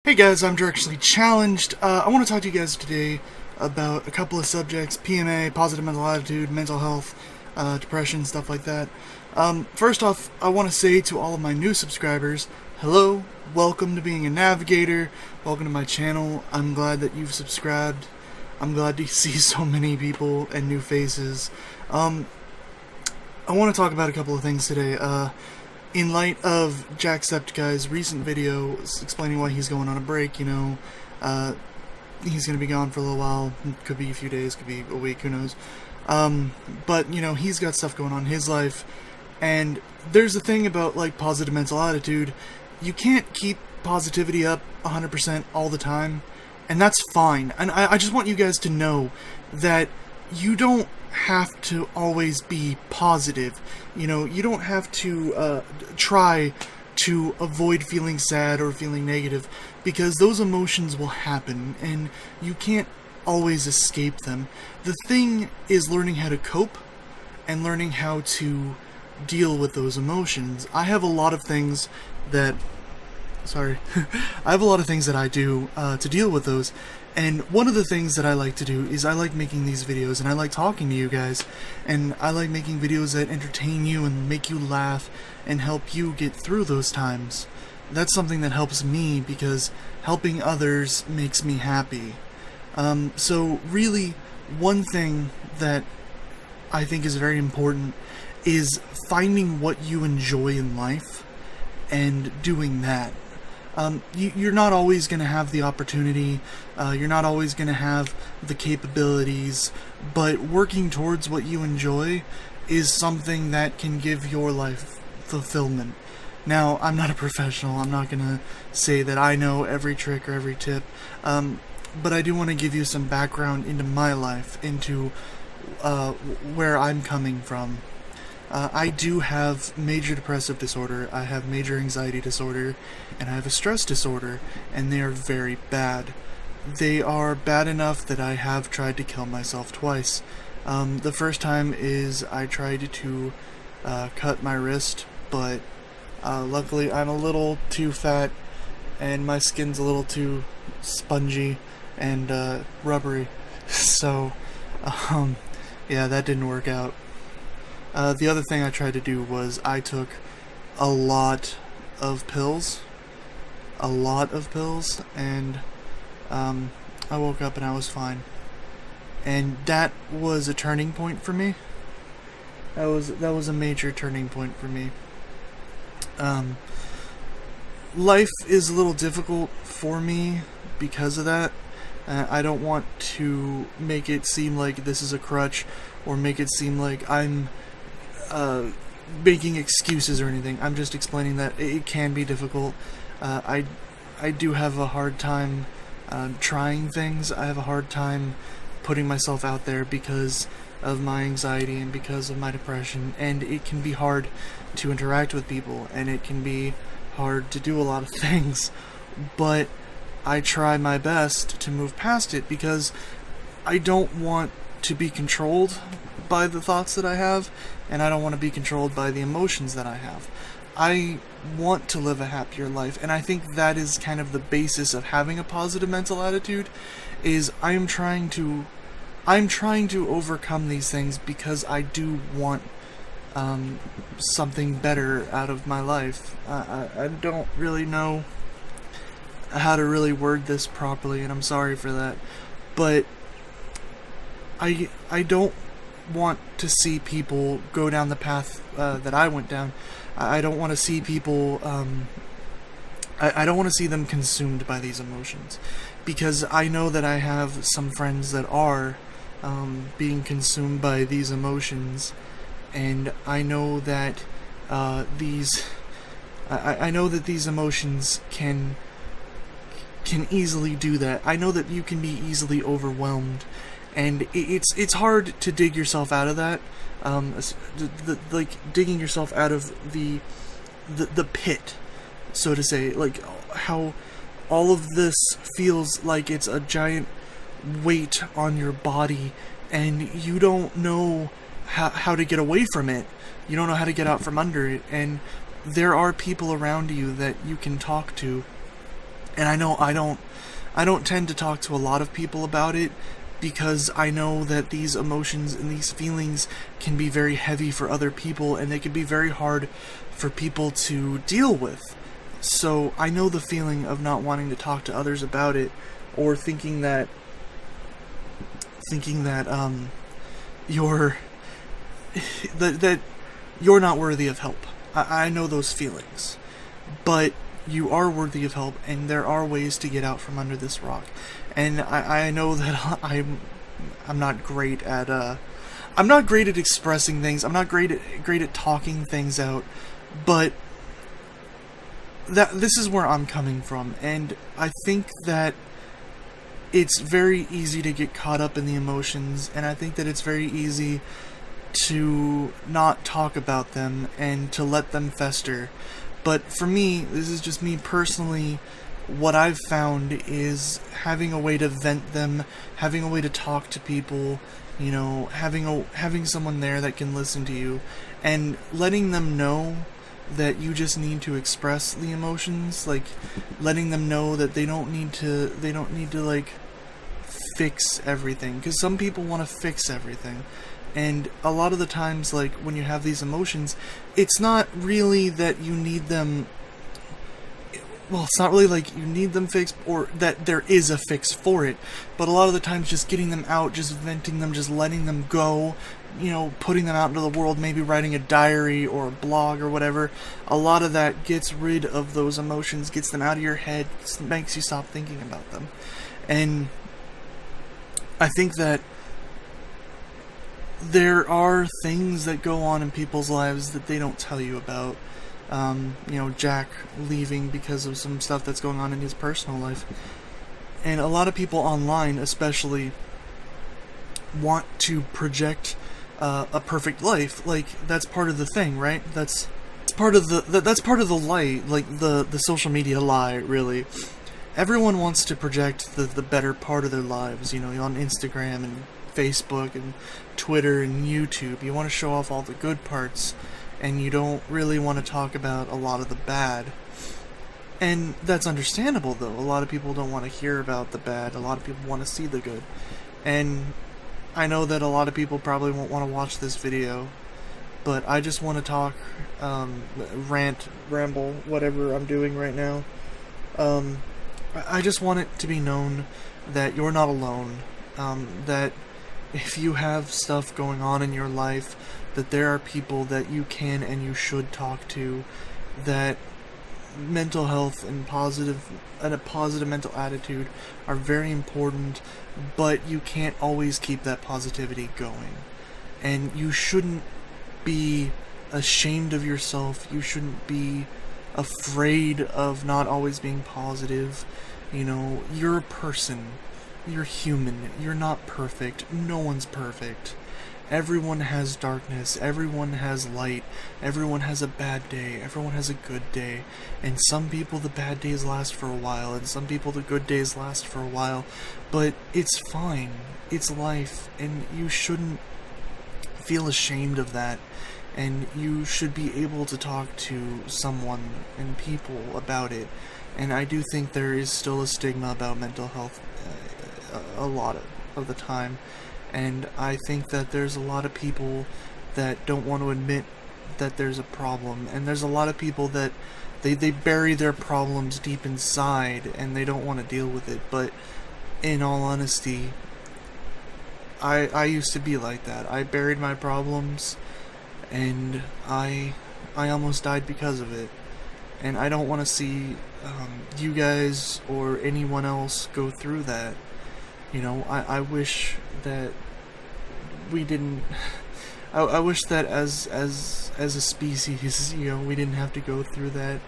Hey guys, I'm Directionally Challenged. I want to talk to you guys today about a couple of subjects: PMA, positive mental attitude, mental health, depression, stuff like that. First off, I want to say to all of my new subscribers, hello, welcome to being a navigator, welcome to my channel. I'm glad that you've subscribed. I'm glad to see so many people and new faces. I want to talk about a couple of things today. In light of Jackscepticeye's recent video explaining why he's going on a break, he's going to be gone for a little while. Could be a few days, could be a week, who knows. But, he's got stuff going on in his life. And there's a thing about, positive mental attitude. You can't keep positivity up 100% all the time. And that's fine. And I just want you guys to know that you don't have to always be positive. You don't have to try to avoid feeling sad or feeling negative, because those emotions will happen and you can't always escape them. The thing is learning how to cope and learning how to deal with those emotions. I have a lot of things that I do to deal with those. And one of the things that I like to do is I like making these videos, and I like talking to you guys, and I like making videos that entertain you and make you laugh and help you get through those times. That's something that helps me, because helping others makes me happy. So really, one thing that I think is very important is finding what you enjoy in life and doing that. You're not always going to have the opportunity, you're not always going to have the capabilities, but working towards what you enjoy is something that can give your life fulfillment. Now, I'm not a professional, I'm not going to say that I know every trick or every tip, but I do want to give you some background into my life, into where I'm coming from. I do have major depressive disorder, I have major anxiety disorder, and I have a stress disorder, and they are very bad. They are bad enough that I have tried to kill myself twice. The first time is I tried to cut my wrist, but luckily I'm a little too fat, and my skin's a little too spongy and rubbery, so yeah, that didn't work out. The other thing I tried to do was I took a lot of pills, and I woke up and I was fine. And that was a turning point for me. That was a major turning point for me. Life is a little difficult for me because of that. I don't want to make it seem like this is a crutch, or make it seem like I'm making excuses or anything. I'm just explaining that it can be difficult. I do have a hard time trying things. I have a hard time putting myself out there because of my anxiety and because of my depression, and it can be hard to interact with people, and it can be hard to do a lot of things, but I try my best to move past it, because I don't want to be controlled by the thoughts that I have, and I don't want to be controlled by the emotions that I have. I want to live a happier life, and I think that is kind of the basis of having a positive mental attitude, is I'm trying to overcome these things, because I do want something better out of my life. I don't really know how to really word this properly, and I'm sorry for that, but I don't want to see people go down the path that I went down. I don't want to see people, I don't want to see them consumed by these emotions, because I know that I have some friends that are being consumed by these emotions, and I know that I know that these emotions can easily do that. I know that you can be easily overwhelmed, and it's hard to dig yourself out of that. Like digging yourself out of the pit, so to say, like how all of this feels like it's a giant weight on your body, and you don't know how to get away from it. You don't know how to get out from under it, and there are people around you that you can talk to And I don't tend to talk to a lot of people about it, because I know that these emotions and these feelings can be very heavy for other people, and they can be very hard for people to deal with. So I know the feeling of not wanting to talk to others about it, or thinking that you're that you're not worthy of help. I know those feelings, but you are worthy of help, and there are ways to get out from under this rock. And I know that I'm not great at expressing things. I'm not great at talking things out, but this is where I'm coming from, and I think that it's very easy to get caught up in the emotions, and I think that it's very easy to not talk about them and to let them fester. But for me, this is just me personally, what I've found is having a way to vent them, having a way to talk to people, you know, having someone there that can listen to you, and letting them know that you just need to express the emotions, like letting them know that they don't need to like fix everything, because some people want to fix everything. And a lot of the times, like, when you have these emotions, it's not really that you need them, well, it's not really like you need them fixed, or that there is a fix for it, but a lot of the times just getting them out, just venting them, just letting them go, you know, putting them out into the world, maybe writing a diary or a blog or whatever, a lot of that gets rid of those emotions, gets them out of your head, makes you stop thinking about them. And I think that there are things that go on in people's lives that they don't tell you about. You know, Jack leaving because of some stuff that's going on in his personal life. And a lot of people online, especially, want to project a perfect life. Like, that's part of the thing, right? That's part of the lie, like the social media lie, really. Everyone wants to project the better part of their lives, you know, on Instagram and Facebook and Twitter and YouTube. You want to show off all the good parts, and you don't really want to talk about a lot of the bad. And that's understandable, though. A lot of people don't want to hear about the bad. A lot of people want to see the good. And I know that a lot of people probably won't want to watch this video, but I just want to talk, rant, ramble, whatever I'm doing right now. I just want it to be known that you're not alone, that if you have stuff going on in your life, that there are people that you can and you should talk to, that mental health and a positive mental attitude are very important, but you can't always keep that positivity going. And you shouldn't be ashamed of yourself. You shouldn't be afraid of not always being positive. You know, you're a person. You're human. You're not perfect. No one's perfect. Everyone has darkness. Everyone has light. Everyone has a bad day. Everyone has a good day. And some people the bad days last for a while, and some people the good days last for a while. But it's fine. It's life, and you shouldn't feel ashamed of that. And you should be able to talk to someone and people about it. And I do think there is still a stigma about mental health a lot of the time. And I think that there's a lot of people that don't want to admit that there's a problem. And there's a lot of people that they bury their problems deep inside and they don't want to deal with it. But in all honesty, I used to be like that. I buried my problems, and I almost died because of it. And I don't want to see you guys or anyone else go through that. You know, I wish that we didn't. I wish that as a species, you know, we didn't have to go through that.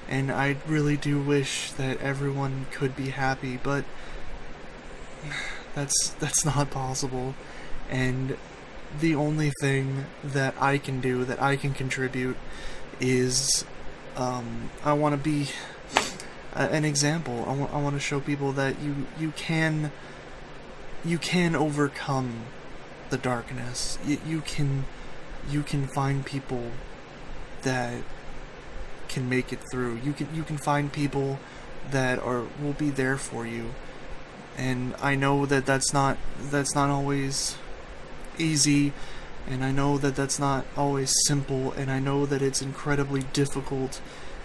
And I really do wish that everyone could be happy, but that's not possible. And the only thing that I can do, that I can contribute, is I want to be an example. I want to show people that you can overcome the darkness. You can find people that can make it through. You can find people that will be there for you. And I know that that's not always easy, and I know that that's not always simple, and I know that it's incredibly difficult,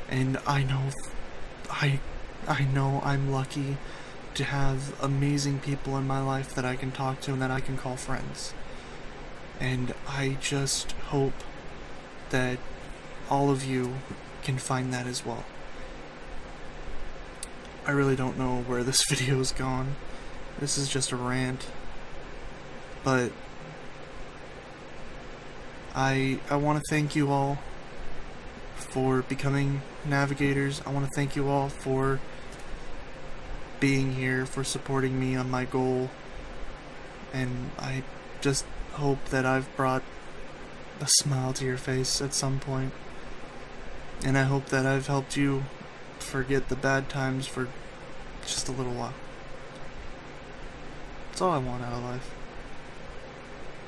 and I know I'm lucky to have amazing people in my life that I can talk to and that I can call friends. And I just hope that all of you can find that as well. I really don't know where this video's gone. This is just a rant. But I want to thank you all for becoming navigators. I want to thank you all for being here, for supporting me on my goal. And I just hope that I've brought a smile to your face at some point. And I hope that I've helped you forget the bad times for just a little while. That's all I want out of life.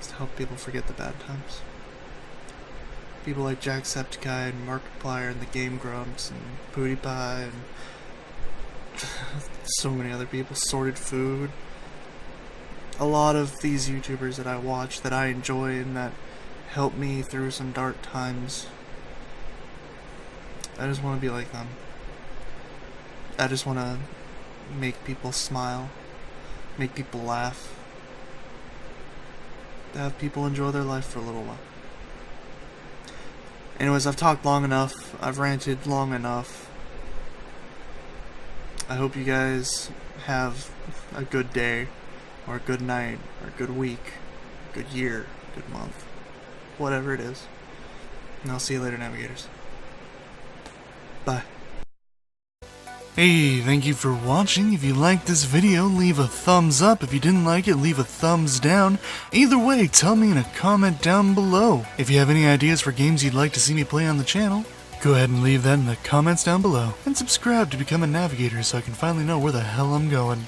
Is to help people forget the bad times. People like Jackscepticeye and Markiplier and the Game Grumps and PewDiePie and so many other people, Sorted Food. A lot of these YouTubers that I watch that I enjoy and that help me through some dark times. I just want to be like them. I just want to make people smile, make people laugh, have people enjoy their life for a little while. Anyways, I've talked long enough, I've ranted long enough. I hope you guys have a good day, or a good night, or a good week, good year, good month, whatever it is. And I'll see you later, Navigators. Bye. Hey, thank you for watching. If you liked this video, leave a thumbs up. If you didn't like it, leave a thumbs down. Either way, tell me in a comment down below. If you have any ideas for games you'd like to see me play on the channel, go ahead and leave that in the comments down below. And subscribe to become a navigator so I can finally know where the hell I'm going.